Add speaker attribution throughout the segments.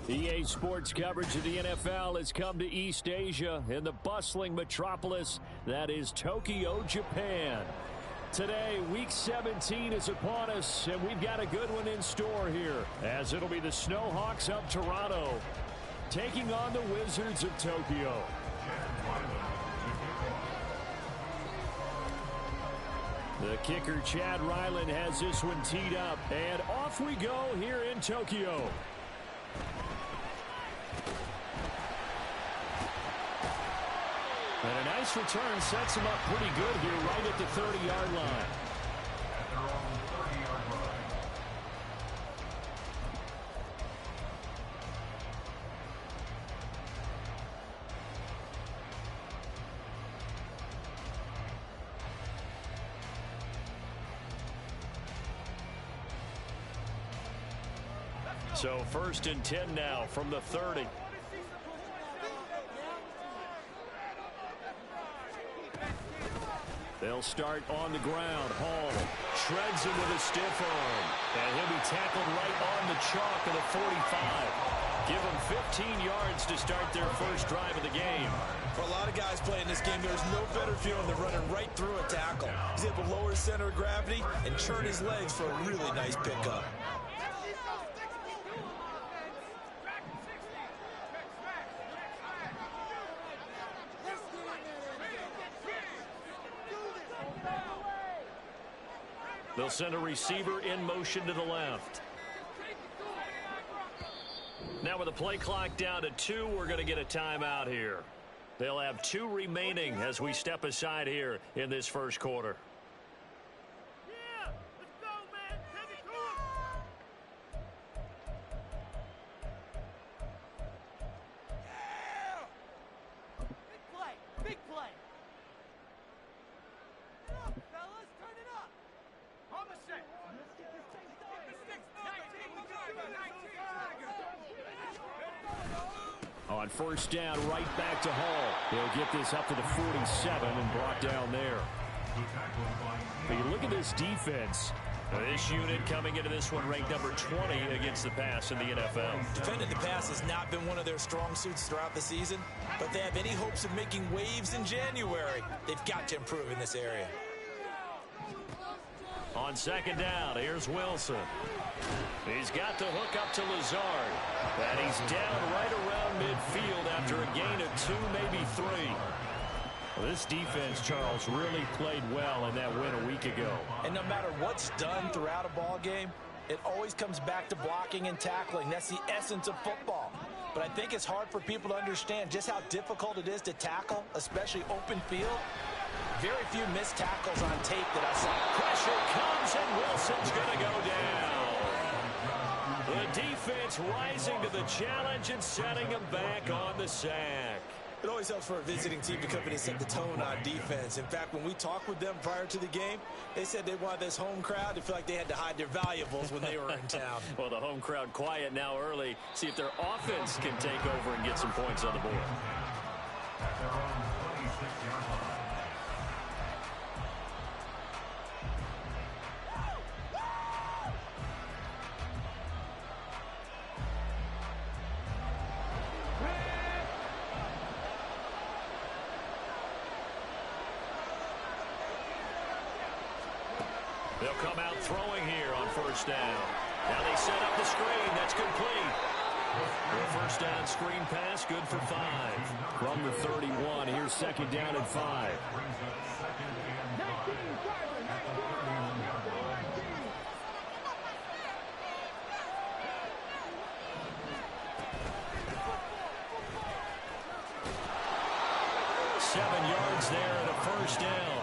Speaker 1: EA Sports coverage of the NFL has come to East Asia in the bustling metropolis that is Tokyo, Japan. Today, Week 17 is upon us, and we've got a good one in store here, as it'll be the Snowhawks of Toronto taking on the Wizards of Tokyo. The kicker, Chad Ryland, has this one teed up, and off we go here in Tokyo. And a nice return sets him up pretty good here right at the 30-yard line. So 1st and 10 now from the 30. They'll start on the ground. Hall shreds him with a stiff arm. And he'll be tackled right on the chalk of the 45. Give him 15 yards to start their first drive of the game.
Speaker 2: For a lot of guys playing this game, there's no better feeling than running right through a tackle. He's able to lower his center of gravity and churn his legs for a really nice pickup.
Speaker 1: They'll send a receiver in motion to the left. Now with the play clock down to 2, we're going to get a timeout here. They'll have 2 remaining as we step aside here in this first quarter.
Speaker 3: Yeah, let's go, man. Take it to him. Yeah! Big play. Big play. Turn it up, fellas. Turn it up. On the set. Let's get this thing started. 19, we got it. 19.
Speaker 1: On first down, right back to Hall. He'll get this up to the 47 and brought down there. But you look at this defense. This unit coming into this one ranked number 20 against the pass in the NFL.
Speaker 2: Defending the pass has not been one of their strong suits throughout the season, but they have any hopes of making waves in January. They've got to improve in this area.
Speaker 1: On second down, here's Wilson. He's got the hook up to Lazard. And he's down right around midfield after a gain of 2, maybe 3. Well, this defense, Charles, really played well in that win a week ago.
Speaker 2: And no matter what's done throughout a ball game, it always comes back to blocking and tackling. That's the essence of football. But I think it's hard for people to understand just how difficult it is to tackle, especially open field. Very few missed tackles on tape that I saw.
Speaker 1: Pressure comes, and Wilson's going to go down. The defense rising to the challenge and setting him back on the sack.
Speaker 2: It always helps for a visiting team to come in and set the tone on defense. In fact, when we talked with them prior to the game, they said they wanted this home crowd to feel like they had to hide their valuables when they were in town.
Speaker 1: Well, the home crowd quiet now early. See if their offense can take over and get some points on the board. They'll come out throwing here on first down. Now they set up the screen. That's complete. The first down screen pass, good for 5. From the 31, here's second down and 5. Seven yards there and a first down.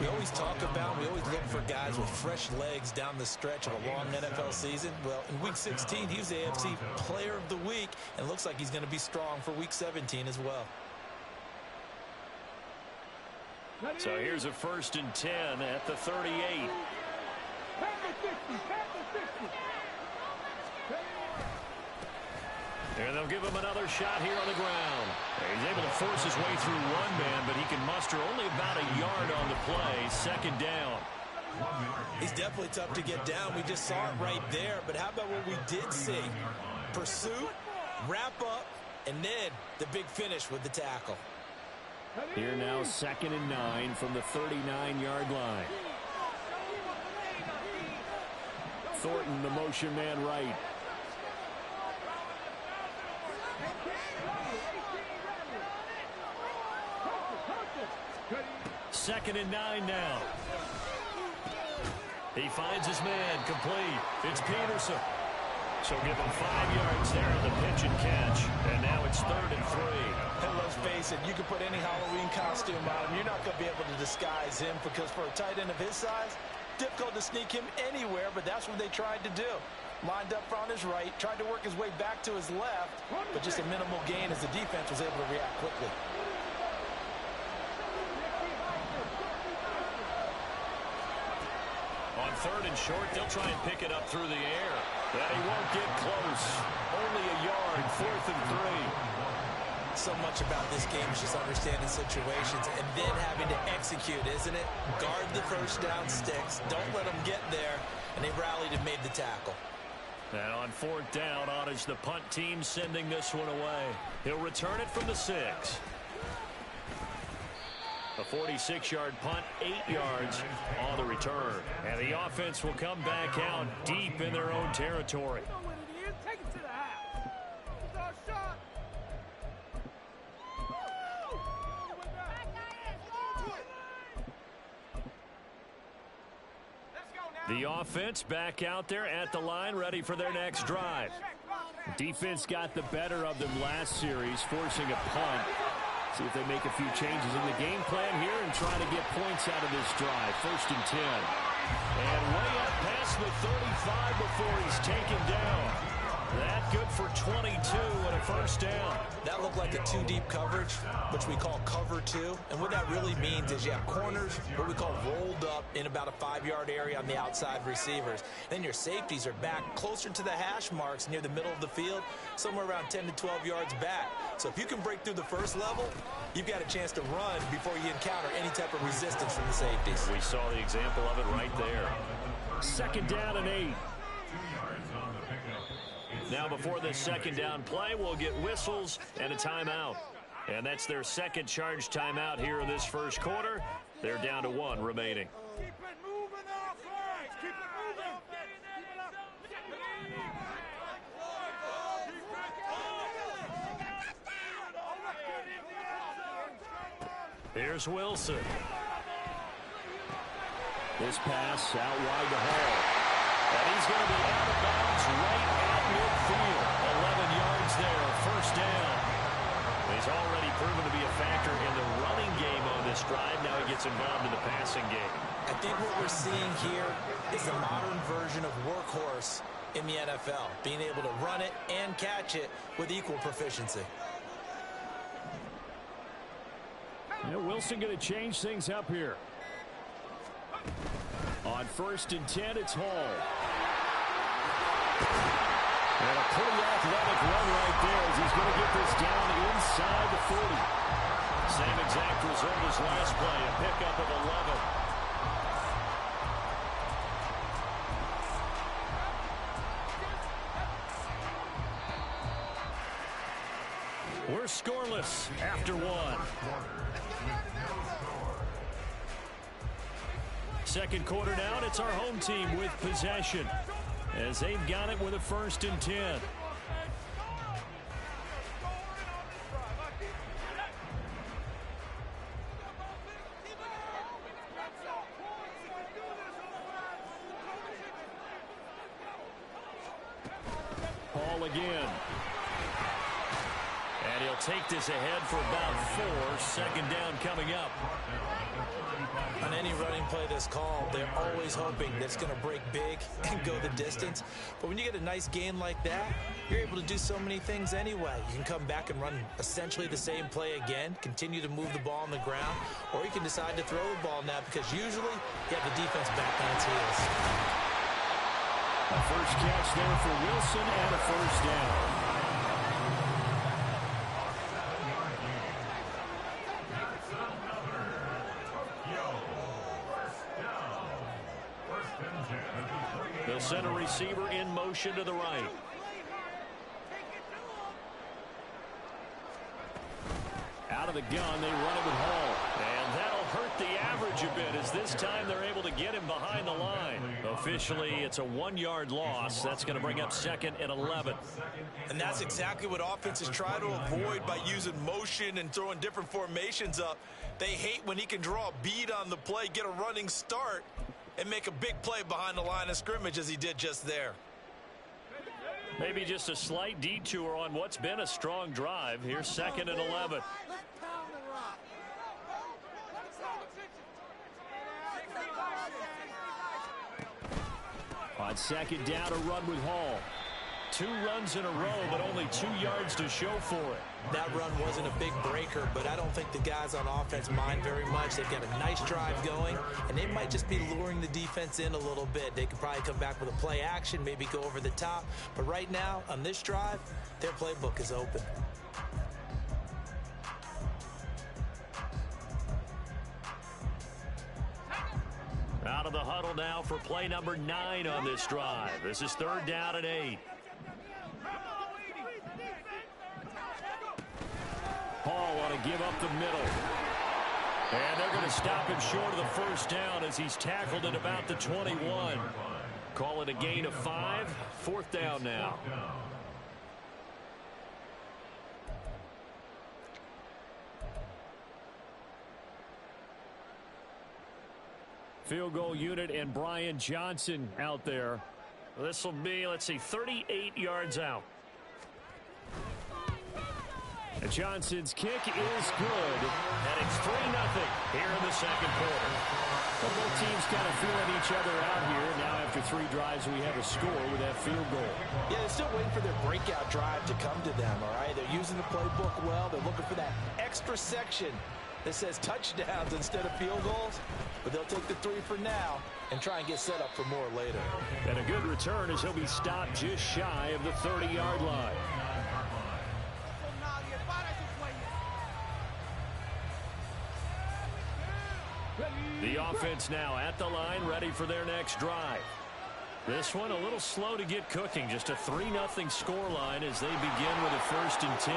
Speaker 2: We always talk about, we always look for guys with fresh legs down the stretch of a long NFL season. Well, in Week 16, he was the AFC Player of the Week, and looks like he's going to be strong for Week 17 as well.
Speaker 1: So here's a 1st and 10 at the 38. And they'll give him another shot here on the ground. He's able to force his way through one man, but he can muster only about a yard on the play. Second down.
Speaker 2: He's definitely tough to get down. We just saw it right there. But how about what we did see? Pursuit, wrap up, and then the big finish with the tackle.
Speaker 1: Here now, 2nd and 9 from the 39-yard line. Thornton, the motion man right. Second and 9 now. He finds his man, complete. It's Peterson. So give him 5 yards there on the pitch and catch. And now it's 3rd and 3.
Speaker 2: And let's face it, you can put any Halloween costume on him. You're not going to be able to disguise him because for a tight end of his size, difficult to sneak him anywhere, but that's what they tried to do. Lined up on his right, tried to work his way back to his left, but just a minimal gain as the defense was able to react quickly.
Speaker 1: On 3rd and short, they'll try and pick it up through the air. But he won't get close. Only a yard, 4th and 3.
Speaker 2: So much about this game is just understanding situations and then having to execute, isn't it? Guard the first down sticks. Don't let them get there. And they rallied and made the tackle.
Speaker 1: And on 4th down, on is the punt team sending this one away. He'll return it from the 6. A 46-yard punt, 8 yards on the return. And the offense will come back out deep in their own territory.
Speaker 3: Take it to the half. It's our shot.
Speaker 1: The offense back out there at the line, ready for their next drive. Defense got the better of them last series, forcing a punt. See if they make a few changes in the game plan here and try to get points out of this drive. 1st and 10. And way up past the 35 before he's taken down. That good for 22 and a 1st down.
Speaker 2: That looked like a 2-deep coverage, which we call cover 2. And what that really means is you have corners, what we call rolled up in about a 5-yard area on the outside receivers. Then your safeties are back closer to the hash marks near the middle of the field, somewhere around 10 to 12 yards back. So if you can break through the first level, you've got a chance to run before you encounter any type of resistance from the safeties.
Speaker 1: We saw the example of it right there. 2nd down and 8. Now before this 2nd down play, we'll get whistles and a timeout. And that's their 2nd charge timeout here in this 1st quarter. They're down to 1 remaining.
Speaker 3: Keep it moving offense. Keep it moving.
Speaker 1: Here's Wilson. This pass out wide to Hall. And he's going to be out of bounds right at midfield. 11 yards there, 1st down. He's already proven to be a factor in the running game on this drive. Now he gets involved in the passing game.
Speaker 2: I think what we're seeing here is the modern version of workhorse in the NFL, being able to run it and catch it with equal proficiency.
Speaker 1: Yeah, Wilson going to change things up here. On 1st and 10, it's Hall. And a pretty athletic run right there as he's going to get this down inside the 40. Same exact result as last play, a pickup of 11. We're scoreless after 1. 2nd quarter now, and it's our home team with possession as they've got it with a 1st and 10. Hall again. And he'll take this ahead for about 4. 2nd down coming up.
Speaker 2: On any running play that's called, they're always hoping that it's going to break big and go the distance. But when you get a nice gain like that, you're able to do so many things anyway. You can come back and run essentially the same play again, continue to move the ball on the ground, or you can decide to throw the ball now because usually you have the defense back on its heels.
Speaker 1: A first catch there for Wilson and a 1st down. They'll send a receiver in motion to the right. of the gun. They run it with Hall. And that'll hurt the average a bit as this time they're able to get him behind the line. Officially, it's a 1-yard loss. That's going to bring up 2nd and 11.
Speaker 2: And that's exactly what offenses try to avoid by using motion and throwing different formations up. They hate when he can draw a bead on the play, get a running start, and make a big play behind the line of scrimmage as he did just there.
Speaker 1: Maybe just a slight detour on what's been a strong drive. Here's 2nd and 11. On 2nd down, a run with Hall. 2 runs in a row, but only 2 yards to show for it.
Speaker 2: That run wasn't a big breaker, but I don't think the guys on offense mind very much. They've got a nice drive going, and they might just be luring the defense in a little bit. They could probably come back with a play action, maybe go over the top. But right now, on this drive, their playbook is open.
Speaker 1: Out of the huddle now for play number 9 on this drive. This is 3rd down and 8. Hall want to give up the middle. And they're going to stop him short of the 1st down as he's tackled at about the 21. Call it a gain of 5. 4th down now. Field goal unit and Brian Johnson out there. This will be, let's see, 38 yards out. And Johnson's kick is good, and it's 3-0 here in the 2nd quarter. But both teams kind of feeling each other out here. Now after 3 drives, we have a score with that field goal.
Speaker 2: Yeah, they're still waiting for their breakout drive to come to them, all right? They're using the playbook well. They're looking for that extra section that says touchdowns instead of field goals. But they'll take the 3 for now and try and get set up for more later.
Speaker 1: And a good return as he'll be stopped just shy of the 30-yard line. The offense now at the line, ready for their next drive. This one a little slow to get cooking. Just a 3-0 scoreline as they begin with a 1st and 10.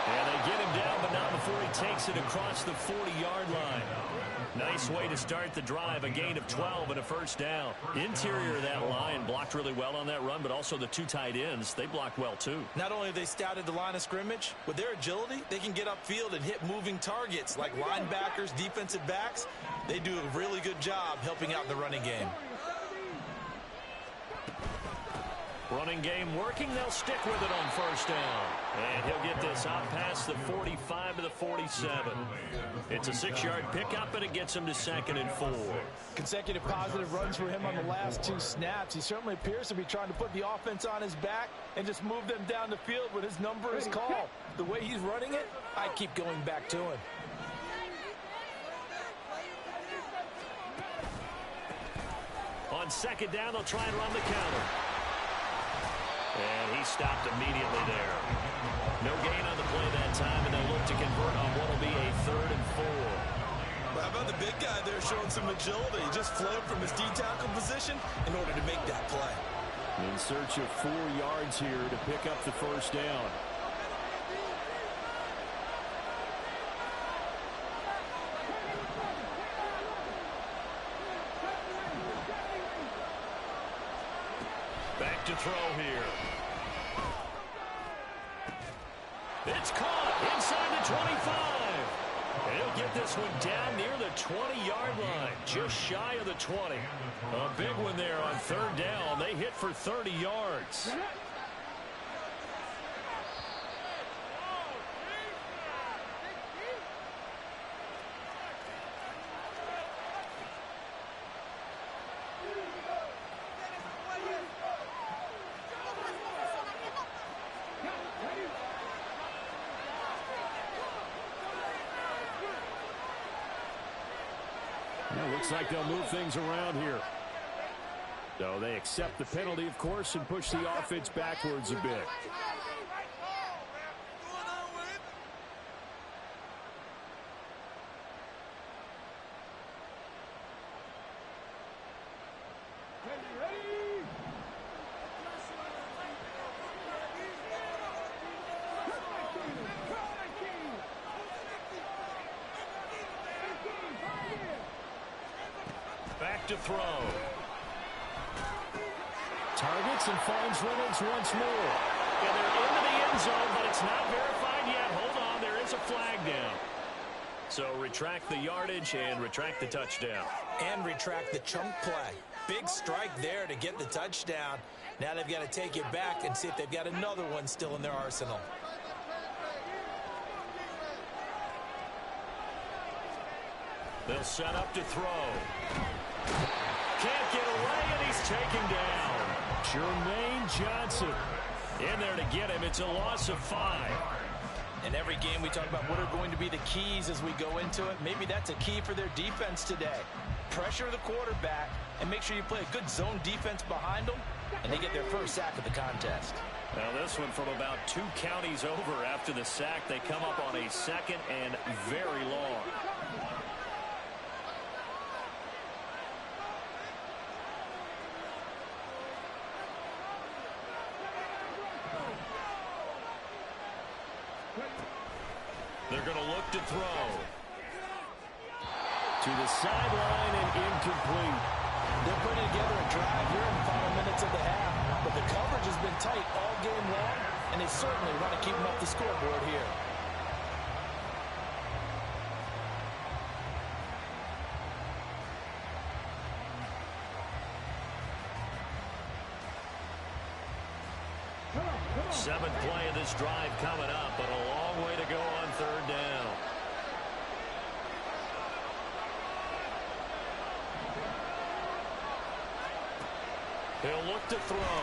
Speaker 1: And they get him down, but not before he takes it across the 40-yard line. Nice way to start the drive. A gain of 12 and a 1st down. Interior of that line blocked really well on that run, but also the 2 tight ends, they blocked well too.
Speaker 2: Not only have they scouted the line of scrimmage, with their agility, they can get upfield and hit moving targets like linebackers, defensive backs. They do a really good job helping out the running game.
Speaker 1: Running game working. They'll stick with it on 1st down. And he'll get this out past the 45 to the 47. It's a 6-yard pickup, and it gets him to 2nd and 4.
Speaker 2: Consecutive positive runs for him on the last 2 snaps. He certainly appears to be trying to put the offense on his back and just move them down the field when his number is called. The way he's running it, I keep going back to him.
Speaker 1: On 2nd down, they'll try and run the counter. And he stopped immediately there. No gain on the play that time, and they'll look to convert on what will be a 3rd and 4.
Speaker 2: Well, how about the big guy there showing some agility? He just flowed from his D-tackle position in order to make that play.
Speaker 1: In search of 4 yards here to pick up the 1st down. Back to throw here. It's caught inside the 25. And he'll get this one down near the 20-yard line, just shy of the 20. A big one there on 3rd down. They hit for 30 yards. Looks like they'll move things around here. So they accept the penalty, of course, and push the offense backwards a bit. to throw. Targets and finds Reynolds once more. And they're into the end zone, but it's not verified yet. Hold on, there is a flag down. So retract the yardage and retract the touchdown.
Speaker 2: And retract the chunk play. Big strike there to get the touchdown. Now they've got to take it back and see if they've got another one still in their arsenal.
Speaker 1: They'll set up to throw. Can't get away, and he's taken down. Jermaine Johnson in there to get him. It's a loss of 5.
Speaker 2: In every game we talk about what are going to be the keys as we go into it. Maybe that's a key for their defense today. Pressure the quarterback and make sure you play a good zone defense behind them, and they get their first sack of the contest.
Speaker 1: Now this one from about 2 counties over after the sack. They come up on a 2nd and very long. They're going to look to throw. To the sideline and incomplete.
Speaker 2: They're putting together a drive here in the final minutes of the half, but the coverage has been tight all game long, and they certainly want to keep them up the scoreboard here.
Speaker 1: Seventh play of this drive coming up, but a long way to go on 3rd down. He'll look to throw.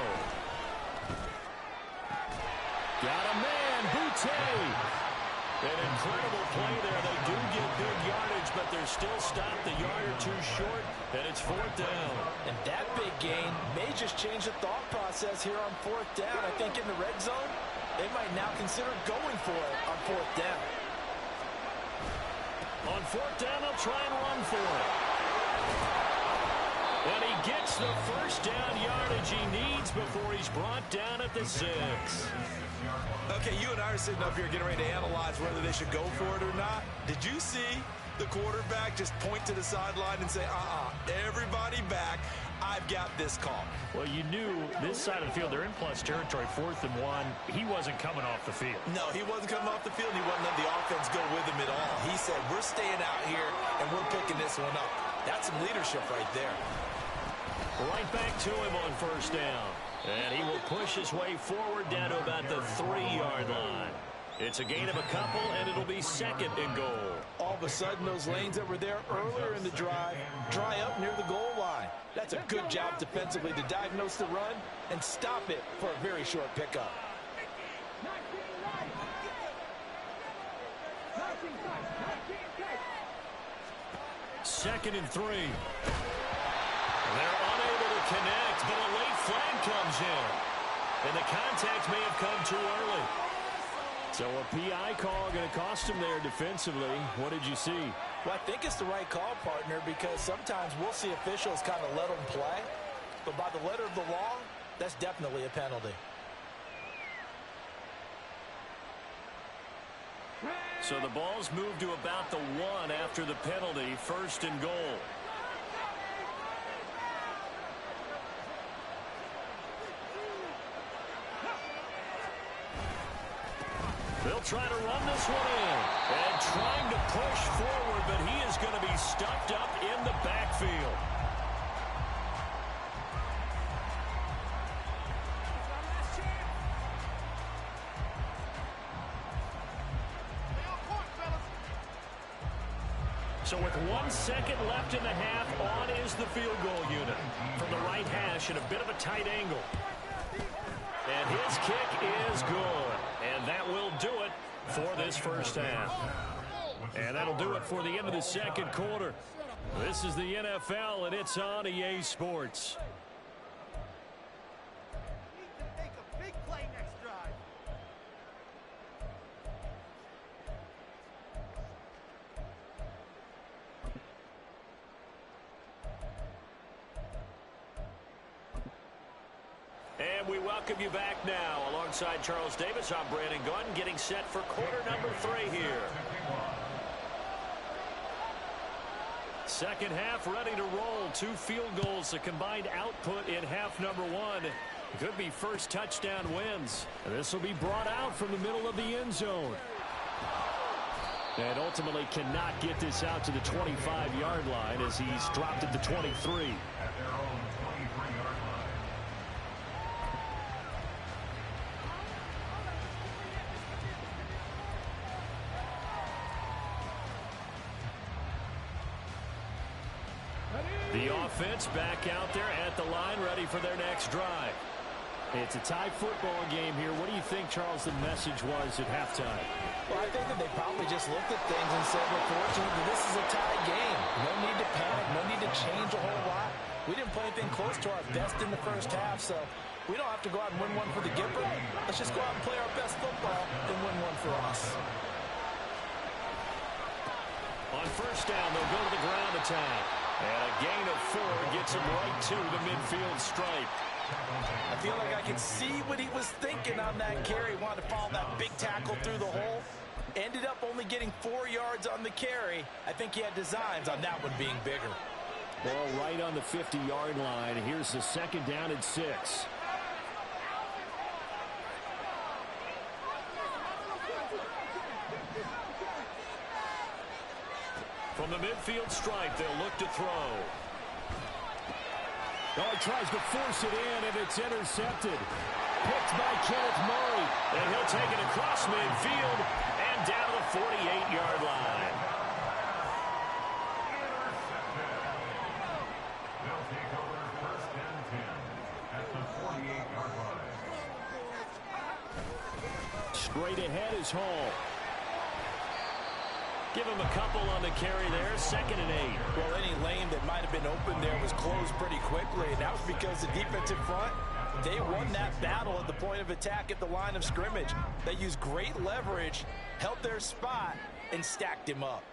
Speaker 1: Got a man, Boutte. An incredible play there. They do get big yardage, but they're still stopped a yard or 2 short, and it's 4th down.
Speaker 2: And that big gain may just change the thought process here on 4th down. I think in the red zone, they might now consider going for it on 4th down.
Speaker 1: On 4th down, they'll try and run for it. And he gets the first down yardage he needs before he's brought down at the 6.
Speaker 2: Okay, you and I are sitting up here getting ready to analyze whether they should go for it or not. Did you see the quarterback just point to the sideline and say, everybody back, I've got this call?
Speaker 4: Well, you knew this side of the field, they're in plus territory, 4th and 1. He wasn't coming off the field.
Speaker 2: No, he wasn't coming off the field. He wasn't letting the offense go with him at all. He said, we're staying out here, and we're picking this one up. That's some leadership right there.
Speaker 1: Right back to him on 1st down. And he will push his way forward down to about the 3-yard line. It's a gain of a couple, and it'll be 2nd and goal.
Speaker 2: All of a sudden, those lanes that were there earlier in the drive dry up near the goal line. That's a good job defensively to diagnose the run and stop it for a very short pickup.
Speaker 1: Second and 3. They're unable to connect, but a late flag comes in. And the contact may have come too early. So a PI call going to cost him there defensively. What did you see?
Speaker 2: Well, I think it's the right call, partner, because sometimes we'll see officials kind of let them play. But by the letter of the law, that's definitely a penalty.
Speaker 1: So the ball's moved to about the 1 after the penalty, 1st and goal. They'll try to run this one in. And trying to push forward, but he is going to be stuffed up in the backfield. So with 1 second left in the half, on is the field goal unit. From the right hash at a bit of a tight angle. And his kick is good. And that will do it for this first half. And that'll do it for the end of the 2nd quarter. This is the NFL, and it's on EA Sports.
Speaker 3: Make a big play next drive.
Speaker 1: And we welcome you back now. Alongside Charles Davis, I'm Brandon Gunn, getting set for quarter number 3 here. second half ready to roll. 2 field goals, a combined output in half number 1. Could be first touchdown wins. This will be brought out from the middle of the end zone. And ultimately cannot get this out to the 25-yard line as he's dropped at the 23. The offense back out there at the line, ready for their next drive. It's a tie football game here. What do you think, Charles, the message was at halftime?
Speaker 2: Well, I think that they probably just looked at things and said, we're fortunate that this is a tie game. No need to panic, no need to change a whole lot. We didn't play anything close to our best in the first half, so we don't have to go out and win one for the Gipper. Let's just go out and play our best football and win one for us.
Speaker 1: On first down, they'll go to the ground attack. And a gain of 4 gets him right to the midfield stripe.
Speaker 2: I feel like I can see what he was thinking on that carry. He wanted to follow that big tackle through the hole. Ended up only getting 4 yards on the carry. I think he had designs on that one being bigger.
Speaker 1: Ball right on the 50-yard line. Here's the second down and 6. From the midfield stripe, they'll look to throw. Oh, he tries to force it in, and it's intercepted. Picked by Kenneth Murray. And he'll take it across midfield and down to the 48-yard line.
Speaker 5: They'll take over first and 10 at the 48-yard line.
Speaker 1: Straight ahead is Hall. Give him a couple on the carry there. Second and 8.
Speaker 2: Well, any lane that might have been open there was closed pretty quickly, and that was because the defensive front, they won that battle at the point of attack at the line of scrimmage. They used great leverage, held their spot, and stacked him up.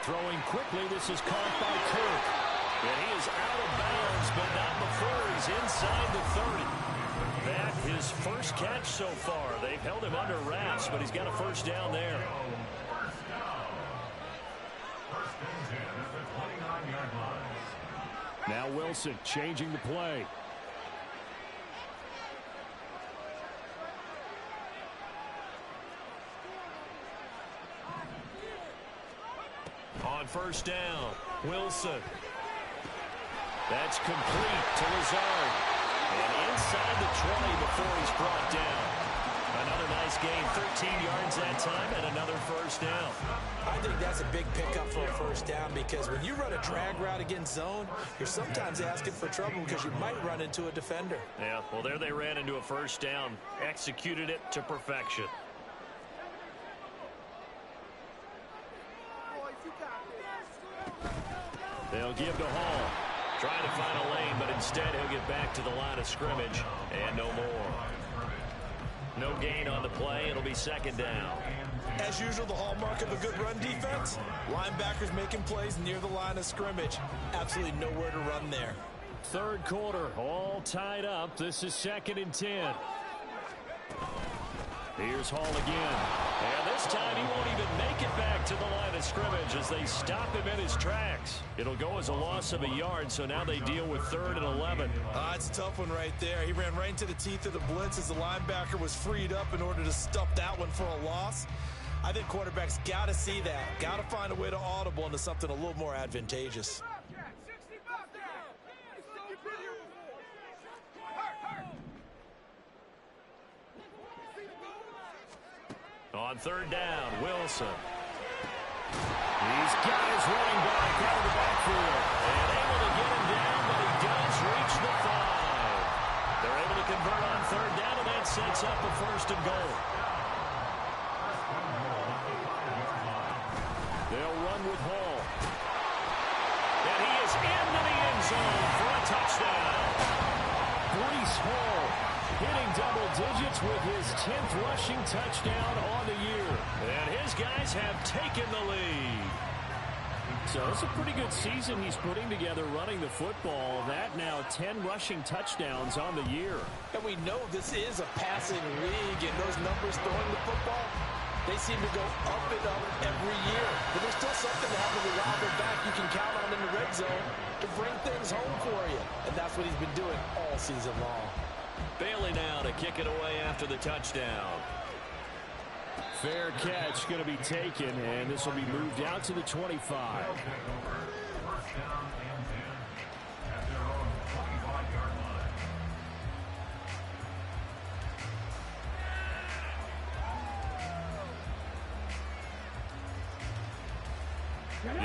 Speaker 1: Throwing quickly, this is caught by Kirk. And he is out of bounds, but not before he's inside the 30. That his first catch so far. They've held him under wraps, but he's got a first down there.
Speaker 5: First and 10 at the 29-yard line.
Speaker 1: Now Wilson changing the play. On first down, Wilson. That's complete to Lazard. And inside the 20 before he's brought down. Another nice gain, 13 yards that time, and another first down.
Speaker 2: I think that's a big pickup for a first down because when you run a drag route against zone, you're sometimes asking for trouble because you might run into a defender.
Speaker 1: Yeah, well, there they ran into a first down. Executed it to perfection. They'll give to Hall. Trying to find a lane, but instead he'll get back to the line of scrimmage and no more. No gain on the play. It'll be second down.
Speaker 2: As usual, the hallmark of a good run defense, linebackers making plays near the line of scrimmage. Absolutely nowhere to run there.
Speaker 1: Third quarter, all tied up. This is second and 10. Here's Hall again. And this time he won't even make it back to the line of scrimmage as they stop him in his tracks. It'll go as a loss of a yard, so now they deal with 3rd and 11.
Speaker 2: It's a tough one right there. He ran right into the teeth of the blitz as the linebacker was freed up in order to stuff that one for a loss. I think quarterbacks got to see that. Got to find a way to audible into something a little more advantageous.
Speaker 1: On third down, Wilson. He's got his running back out of the backfield. And able to get him down, but he does reach the 5. They're able to convert on third down, and that sets up a first and goal. They'll run with Hall. And he is into the end zone for a touchdown. Breece Hall hitting double digits with his 10th rushing touchdown on the year. And his guys have taken the lead. So it's a pretty good season he's putting together running the football. That now 10 rushing touchdowns on the year.
Speaker 2: And we know this is a passing league, and those numbers throwing the football, They seem to go up and up every year. But there's still something to happen while they're back you can count on in the red zone to bring things home for you. And that's what he's been doing all season long.
Speaker 1: Bailey now to kick it away after the touchdown. Fair catch going to be taken, and this will be moved out to the 25.
Speaker 5: First down and 10 at their own 25-yard line.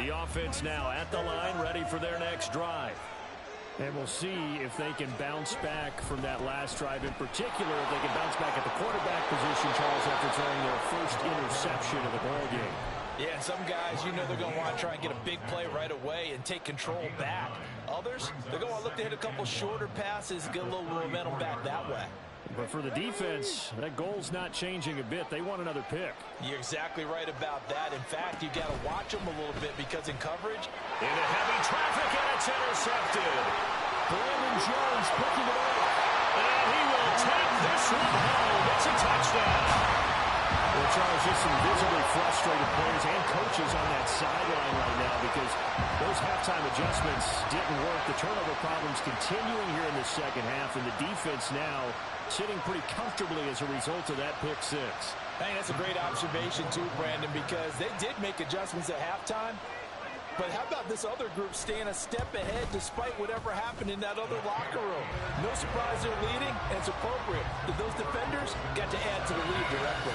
Speaker 1: The offense now at the line, ready for their next drive. And we'll see if they can bounce back from that last drive in particular, if they can bounce back at the quarterback position, Charles, after throwing their first interception of the ballgame.
Speaker 2: Yeah, and some guys, you know they're going to want to try and get a big play right away and take control back. Others, they're going to look to hit a couple shorter passes, get a little momentum back that way.
Speaker 1: But for the defense, that goal's not changing a bit. They want another pick.
Speaker 2: You're exactly right about that. In fact, you got to watch them a little bit because in coverage,
Speaker 1: into heavy traffic, and it's intercepted. Brandon Jones picking it up. And he will take this one home. It's a touchdown. Well, Charles, just some visibly frustrated players and coaches on that sideline right now because those halftime adjustments didn't work. The turnover problems continuing here in the second half, and the defense now sitting pretty comfortably as a result of that pick six.
Speaker 2: Hey, that's a great observation too, Brandon, because they did make adjustments at halftime. But how about this other group staying a step ahead despite whatever happened in that other locker room? No surprise they're leading, and it's appropriate that those defenders got to add to the lead directly.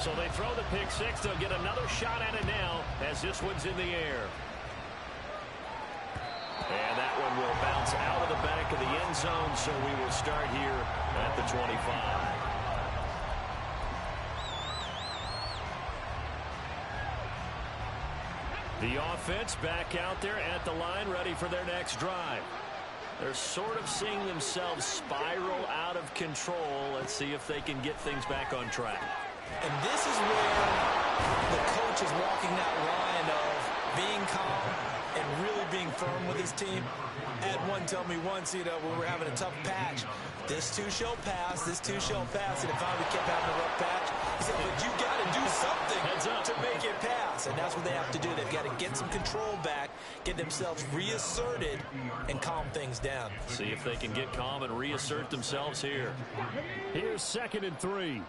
Speaker 1: So they throw the pick six. They'll get another shot at it now as this one's in the air. And that one will bounce out of the back of the end zone, so we will start here at the 25. The offense back out there at the line, ready for their next drive. They're sort of seeing themselves spiral out of control. Let's see if they can get things back on track.
Speaker 2: And this is where the coach is walking that line of being calm and really being firm with his team. I had one tell me once, when we were having a tough patch, this too shall pass, this too shall pass, and it finally kept having a rough patch. He said, but you got to do something to make it pass, and that's what they have to do. They've got to get some control back, get themselves reasserted, and calm things down.
Speaker 1: See if they can get calm and reassert themselves here. Here's 2nd and 3.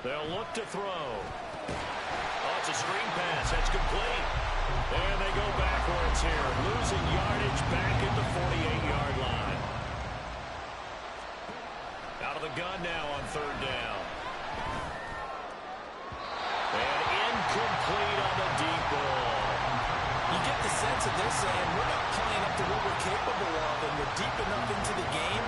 Speaker 1: They'll look to throw. Oh, it's a screen pass. That's complete. And they go backwards here, losing yardage back at the 48-yard line. Out of the gun now on 3rd down. And incomplete on the deep ball.
Speaker 2: You get the sense that they're saying we're not playing up to what we're capable of, and we're deep enough into the game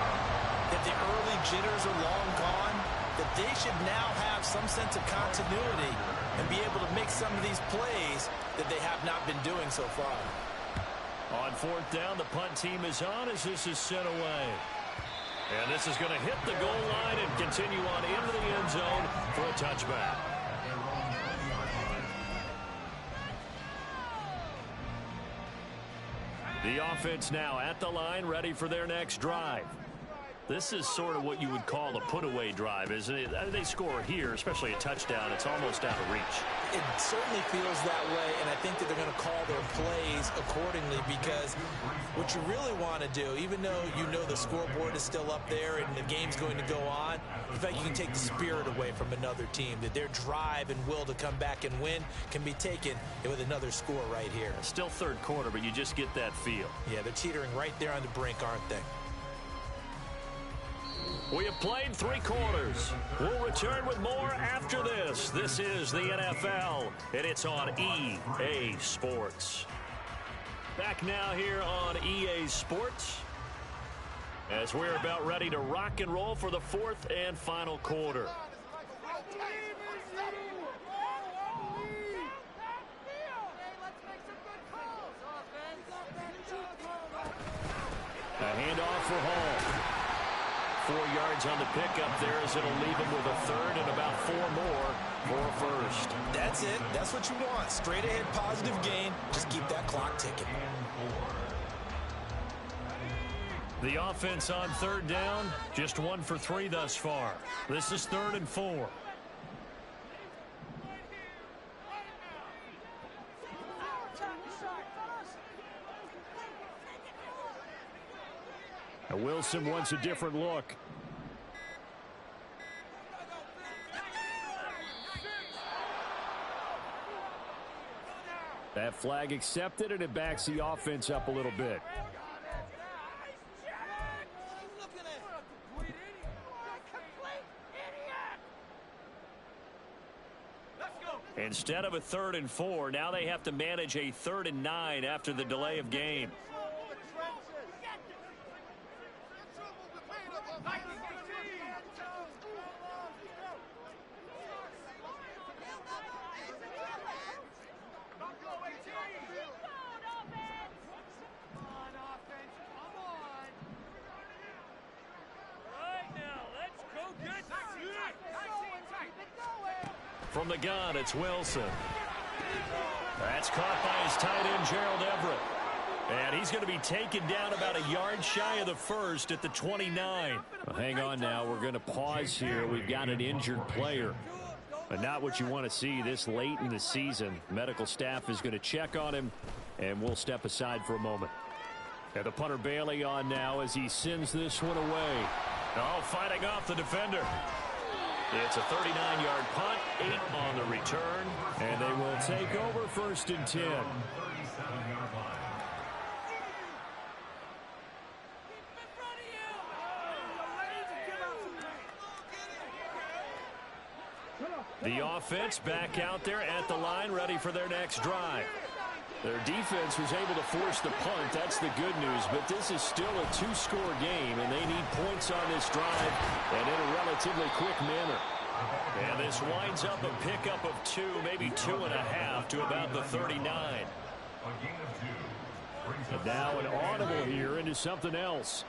Speaker 2: that the early jitters are long gone, that they should now have some sense of continuity and be able to make some of these plays that they have not been doing so far.
Speaker 1: On 4th down, the punt team is on as this is sent away. And this is going to hit the goal line and continue on into the end zone for a touchback. The offense now at the line, ready for their next drive. This is sort of what you would call a put-away drive, isn't it? They score here, especially a touchdown. It's almost out of reach.
Speaker 2: It certainly feels that way, and I think that they're going to call their plays accordingly because what you really want to do, even though you know the scoreboard is still up there and the game's going to go on, in fact, you can take the spirit away from another team, that their drive and will to come back and win can be taken with another score right here.
Speaker 1: Still 3rd quarter, but you just get that feel.
Speaker 2: Yeah, they're teetering right there on the brink, aren't they?
Speaker 1: We have played 3 quarters. We'll return with more after this. This is the NFL, and it's on EA Sports. Back now here on EA Sports as we're about ready to rock and roll for the 4th and final quarter. A handoff for Hall. 4 yards on the pickup there, as it'll leave him with a third and about 4 more for a first.
Speaker 2: That's it. That's what you want. Straight ahead positive gain. Just keep that clock ticking.
Speaker 4: The offense on third down, just 1 for 3 thus far. This is 3rd and 4.
Speaker 1: And Wilson wants a different look. That flag accepted, and it backs the offense up a little bit. Instead of a 3rd and 4, now they have to manage a 3rd and 9 after the delay of game. From the gun, it's Wilson. That's caught by his tight end, Gerald Everett. And he's going to be taken down about a yard shy of the first at the 29. Well, hang on now. We're going to pause here. We've got an injured player. But not what you want to see this late in the season. Medical staff is going to check on him, and we'll step aside for a moment. And the punter Bailey on now as he sends this one away. Oh, fighting off the defender. It's a 39-yard punt, 8 on the return, and they will take over 1st and 10. The offense back out there at the line, ready for their next drive. Their defense was able to force the punt. That's the good news. But this is still a 2-score game, and they need points on this drive and in a relatively quick manner. And this winds up a pickup of 2, maybe 2.5 to about the 39. And now an audible here into something else.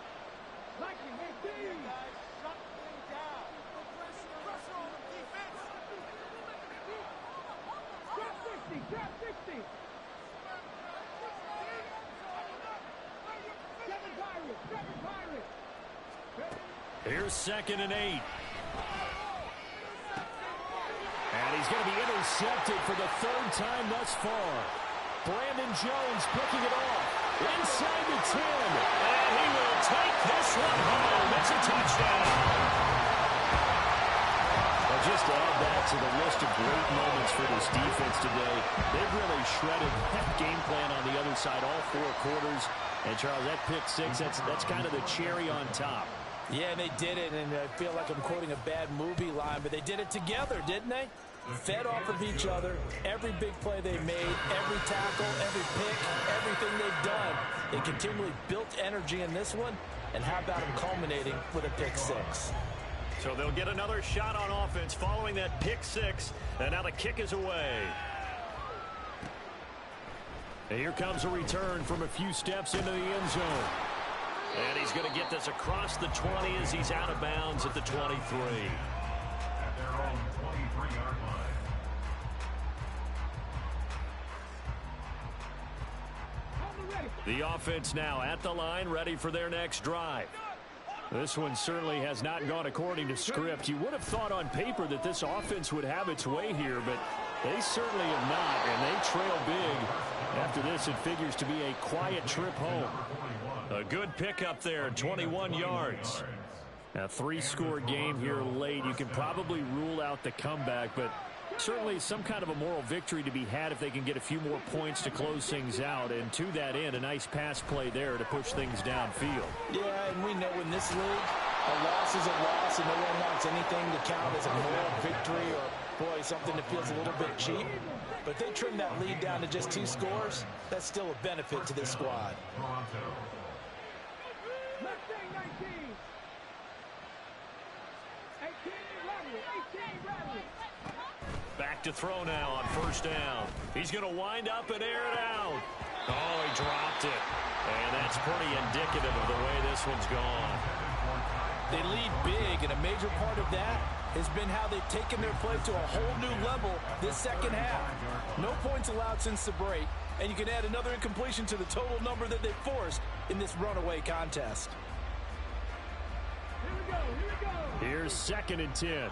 Speaker 1: Here's 2nd and 8. And he's going to be intercepted for the 3rd time thus far. Brandon Jones picking it off. Inside the 10. And he will take this one home. It's a touchdown. Well, just to add that to the list of great moments for this defense today, they've really shredded that game plan on the other side all 4 quarters. And, Charles, that pick 6, that's kind of the cherry on top.
Speaker 2: Yeah, and they did it, and I feel like I'm quoting a bad movie line, but they did it together, didn't they? Fed off of each other, every big play they made, every tackle, every pick, everything they've done. They continually built energy in this one, and how about them culminating with a pick 6?
Speaker 4: So they'll get another shot on offense following that pick 6, and now the kick is away.
Speaker 1: And here comes a return from a few steps into the end zone.
Speaker 4: And he's going to get this across the 20 as he's out of bounds at the 23.
Speaker 5: At their own 23-yard line.
Speaker 1: The offense now at the line, ready for their next drive. This one certainly has not gone according to script. You would have thought on paper that this offense would have its way here, but they certainly have not, and they trail big. After this, it figures to be a quiet trip home.
Speaker 4: A good pickup there, 21 yards.
Speaker 1: A 3-score game here late. You can probably rule out the comeback, but certainly some kind of a moral victory to be had if they can get a few more points to close things out. And to that end, a nice pass play there to push things downfield.
Speaker 2: Yeah, and we know in this league, a loss is a loss, and no one wants anything to count as a moral victory or, boy, something that feels a little bit cheap. But they trim that lead down to just 2 scores. That's still a benefit to this squad.
Speaker 4: Back to throw now on 1st down. He's going to wind up and air it out. Oh, he dropped it. And that's pretty indicative of the way this one's gone.
Speaker 2: They lead big, and a major part of that has been how they've taken their play to a whole new level this second half. No points allowed since the break, and you can add another incompletion to the total number that they forced in this runaway contest.
Speaker 3: Here we go, here we go.
Speaker 1: Here's 2nd and 10.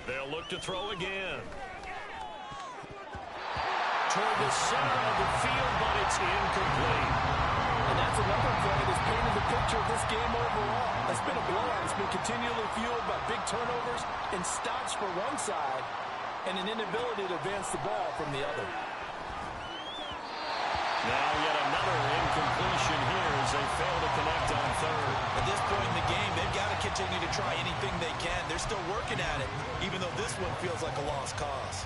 Speaker 4: They'll look to throw again.
Speaker 1: Toward the center of the field, but it's incomplete.
Speaker 2: And that's another play that's painted the picture of this game overall. It's been a blowout. It's been continually fueled by big turnovers and stops for one side and an inability to advance the ball from the other.
Speaker 4: Now yet another incompletion here as they fail to connect on third.
Speaker 2: At this point in the game, they've got to continue to try anything they can. They're still working at it, even though this one feels like a lost cause.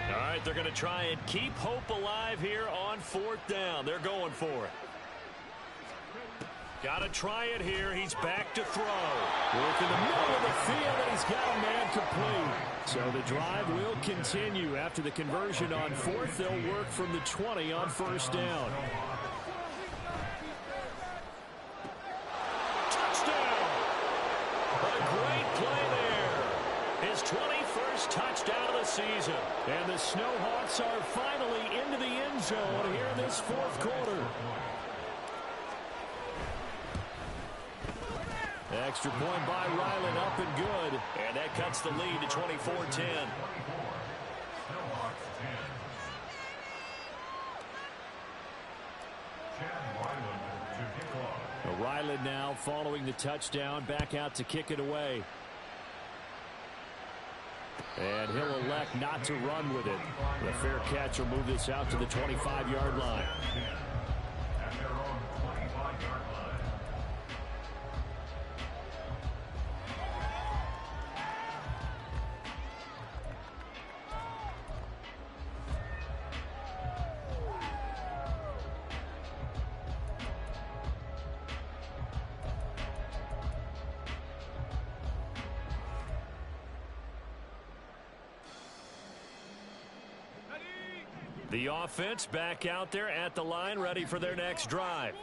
Speaker 4: All right, they're going to try and keep hope alive here on 4th down. They're going for it. Got to try it here. He's back to throw.
Speaker 1: Work in the middle of the field, and he's got a man complete. So the drive will continue. After the conversion on 4th, they'll work from the 20 on 1st down.
Speaker 4: Touchdown! A great play there. His 21st touchdown of the season.
Speaker 1: And the Snowhawks are finally into the end zone here in this 4th quarter. Extra point by Ryland, up and good.
Speaker 4: And that cuts the lead to 24-10.
Speaker 1: Ryland now following the touchdown, back out to kick it away. And he'll elect not to run with it. The fair catch will move this out to the 25-yard line.
Speaker 4: The offense back out there at the line, ready for their next drive.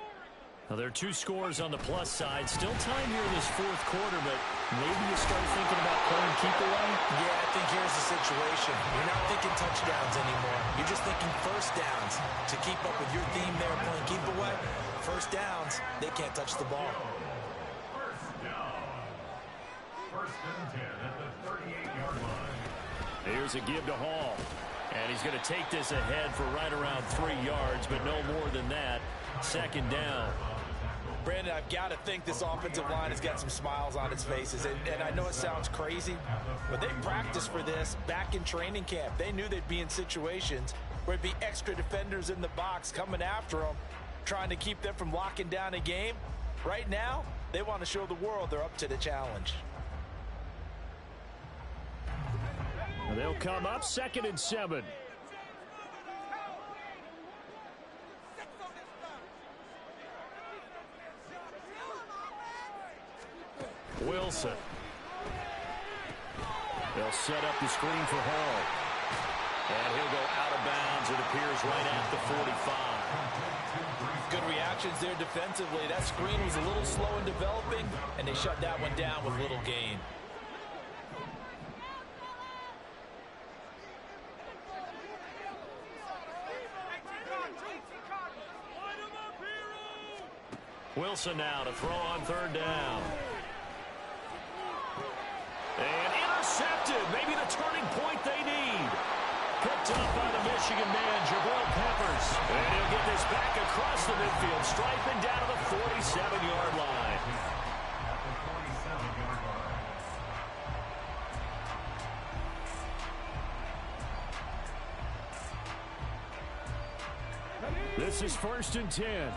Speaker 4: Now, there are 2 scores on the plus side. Still time here in this 4th quarter, but maybe you start thinking about playing keep away?
Speaker 2: Yeah, I think here's the situation. You're not thinking touchdowns anymore. You're just thinking first downs. To keep up with your theme there, playing keep away, first downs, they can't touch the ball.
Speaker 5: First down. 1st and 10 at the 38-yard line.
Speaker 1: Here's a give to Hall.
Speaker 4: And he's going to take this ahead for right around 3 yards, but no more than that. 2nd down.
Speaker 2: Brandon, I've got to think this offensive line has got some smiles on its faces. And I know it sounds crazy, but they practiced for this back in training camp. They knew they'd be in situations where it'd be extra defenders in the box coming after them, trying to keep them from locking down a game. Right now, they want to show the world they're up to the challenge.
Speaker 1: They'll come up 2nd and 7.
Speaker 4: Wilson.
Speaker 1: They'll set up the screen for Hall.
Speaker 4: And he'll go out of bounds, it appears, right at the 45.
Speaker 2: Good reactions there defensively. That screen was a little slow in developing, and they shut that one down with little gain.
Speaker 4: Wilson now to throw on 3rd down. And intercepted. Maybe the turning point they need. Picked up by the Michigan man, Jabril Peppers. And he'll get this back across the midfield, striping down to the 47-yard line.
Speaker 1: This is 1st and 10.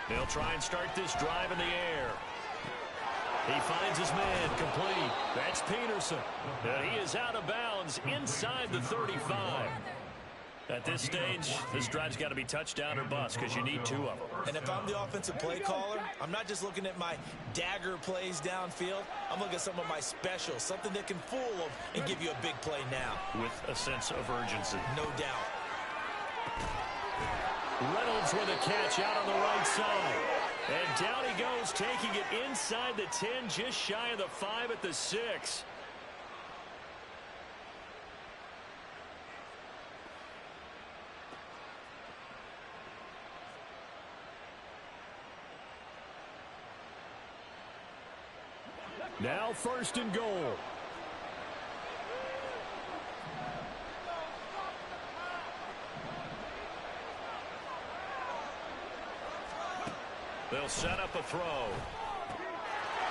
Speaker 4: They'll try and start this drive in the air. He finds his man, complete. That's Peterson. And he is out of bounds inside the 35. At this stage, this drive's got to be touchdown or bust because you need 2 of them.
Speaker 2: And if I'm the offensive play caller, I'm not just looking at my dagger plays downfield. I'm looking at some of my specials, something that can fool them and give you a big play now.
Speaker 4: With a sense of urgency.
Speaker 2: No doubt.
Speaker 1: Reynolds with a catch out on the right side. And down he goes, taking it inside the 10, just shy of the 5 at the 6. Now 1st and goal.
Speaker 4: They'll set up a throw.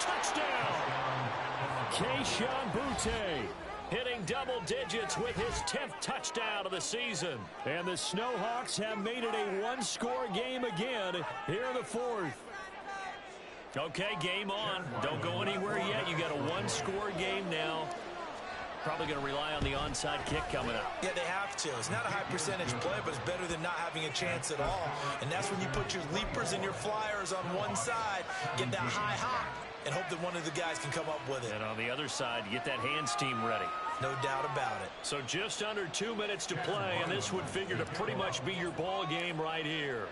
Speaker 1: Touchdown! Keyshawn Butte hitting double digits with his 10th touchdown of the season. And the Snowhawks have made it a 1-score game again here in the 4th.
Speaker 4: Okay, game on. Don't go anywhere yet. You got a 1-score game now. Probably going to rely on the onside kick coming up.
Speaker 2: Yeah, they have to. It's not a high percentage play, but it's better than not having a chance at all. And that's when you put your leapers and your flyers on one side, get that high hop, and hope that one of the guys can come up with it.
Speaker 4: And on the other side, you get that hands team ready.
Speaker 2: No doubt about it.
Speaker 1: So just under 2 minutes to play, and this would figure to pretty much be your ball game right here.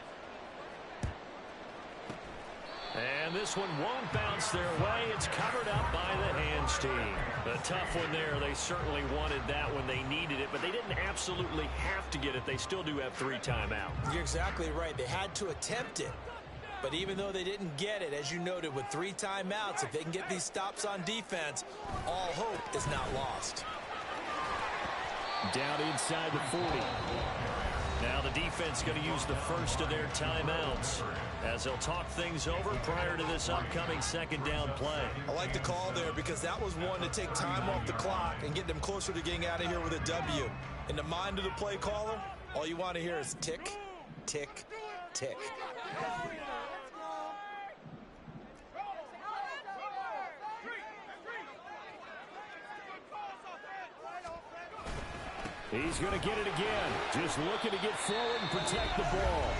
Speaker 1: And this one won't bounce their way. It's covered up by the hands team. A tough one there. They certainly wanted that when they needed it, but they didn't absolutely have to get it. They still do have 3 timeouts.
Speaker 2: You're exactly right. They had to attempt it. But even though they didn't get it, as you noted, with 3 timeouts, if they can get these stops on defense, all hope is not lost.
Speaker 1: Down inside the 40.
Speaker 4: Now the defense going to use the first of their timeouts as they'll talk things over prior to this upcoming 2nd down play.
Speaker 2: I like the call there because that was one to take time off the clock and get them closer to getting out of here with a W. In the mind of the play caller, all you want to hear is tick, tick, tick.
Speaker 1: He's going to get it again. Just looking to get forward and protect the ball.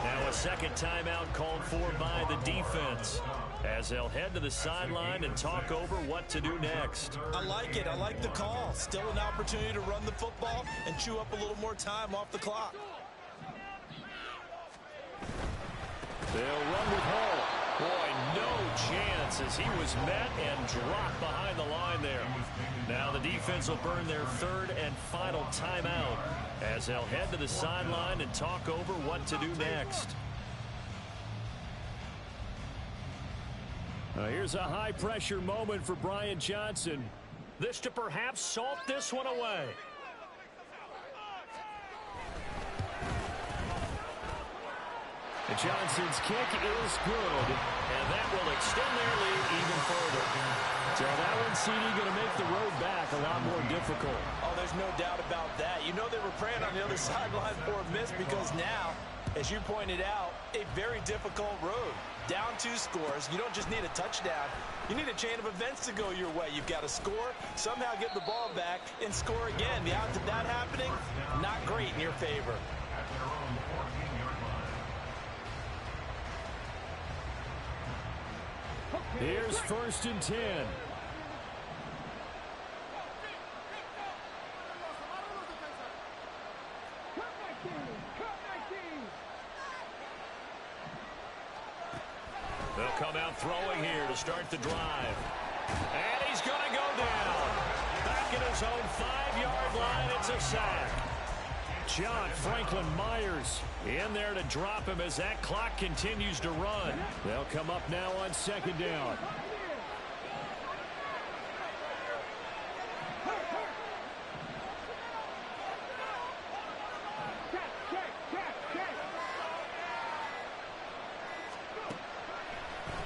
Speaker 4: Now a 2nd timeout called for by the defense as they'll head to the sideline and talk over what to do next.
Speaker 2: I like it. I like the call. Still an opportunity to run the football and chew up a little more time off the clock.
Speaker 1: They'll run with Hall.
Speaker 4: Boy, no chance as he was met and dropped behind the line there. Now the defense will burn their 3rd and final timeout as they'll head to the sideline and talk over what to do next.
Speaker 1: Here's a high-pressure moment for Brian Johnson.
Speaker 4: This to perhaps salt this one away.
Speaker 1: And Johnson's kick is good.
Speaker 4: And that will extend their lead even further.
Speaker 1: So that one, CD, going to make the road back a lot more difficult.
Speaker 2: Oh, there's no doubt about that. You know they were praying on the other sideline for a miss because now, as you pointed out, a very difficult road. Down 2 scores. You don't just need a touchdown. You need a chain of events to go your way. You've got to score, somehow get the ball back, and score again. The odds of that happening, not great in your favor.
Speaker 1: Here's 1st and 10.
Speaker 4: They'll come out throwing here to start the drive. And he's going to go down. Back at his own 5-yard line, it's a sack.
Speaker 1: John Franklin Myers in there to drop him as that clock continues to run. They'll come up now on 2nd down.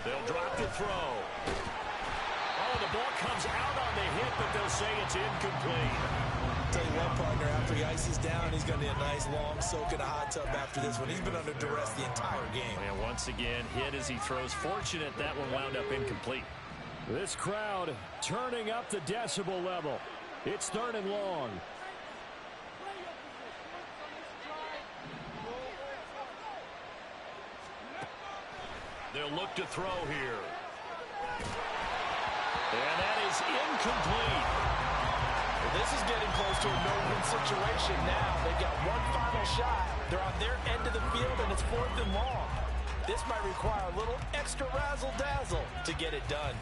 Speaker 4: They'll drop the throw. Oh, the ball comes out on the hit, but they'll say it's incomplete.
Speaker 2: Tell you what, partner, after he ices down, he's going to need a nice long soak in a hot tub after this one. He's been under duress the entire game.
Speaker 4: And once again, hit as he throws. Fortunate that one wound up incomplete.
Speaker 1: This crowd turning up the decibel level. It's 3rd and long.
Speaker 4: They'll look to throw here. And that is incomplete.
Speaker 2: Well, this is getting close to a no-win situation now. They've got one final shot. They're on their end of the field, and it's 4th and long. This might require a little extra razzle-dazzle to get it done.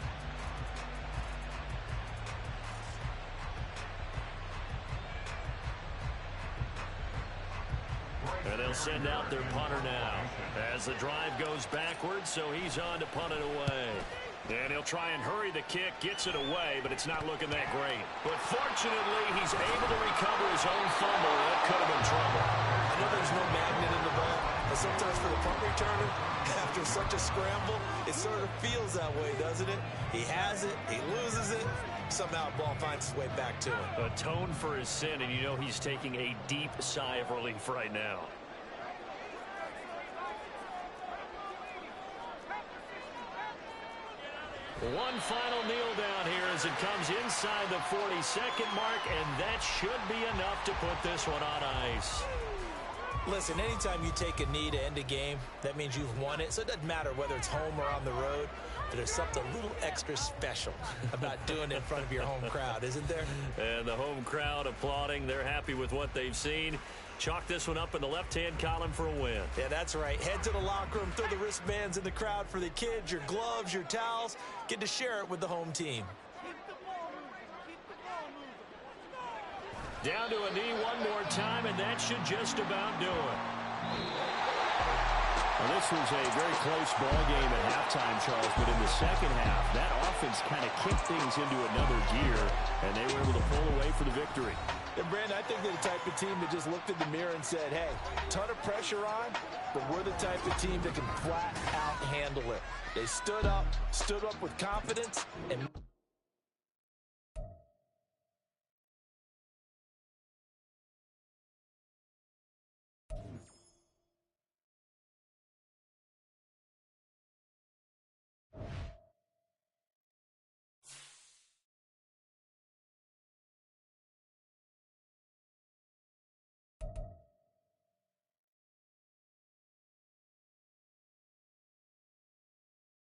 Speaker 4: And they'll send out their punter now as the drive goes backwards, so he's on to punt it away. And he'll try and hurry the kick, gets it away, but it's not looking that great. But fortunately, he's able to recover his own fumble. That could have been trouble.
Speaker 2: I know there's no magnet in the ball, but sometimes for the punt returner, after such a scramble, it sort of feels that way, doesn't it? He has it, he loses it, somehow the ball finds its way back to him.
Speaker 4: Atone for his sin, and you know he's taking a deep sigh of relief right now. One final kneel down here as it comes inside the 42nd mark, and that should be enough to put this one on ice.
Speaker 2: Listen, anytime you take a knee to end a game, that means you've won it. So it doesn't matter whether it's home or on the road, but there's something a little extra special about doing it in front of your home crowd, isn't there?
Speaker 4: And the home crowd applauding. They're happy with what they've seen. Chalk this one up in the left-hand column for a win.
Speaker 2: Yeah, that's right. Head to the locker room, throw the wristbands in the crowd for the kids, your gloves, your towels. Get to share it with the home team.
Speaker 1: Down to a knee one more time, and that should just about do it. Well, this was a very close ball game at halftime, Charles, but in the second half, that offense kind of kicked things into another gear, and they were able to pull away for the victory.
Speaker 2: And, Brandon, I think they're the type of team that just looked in the mirror and said, hey, ton of pressure on, but we're the type of team that can flat out handle it. They stood up with confidence and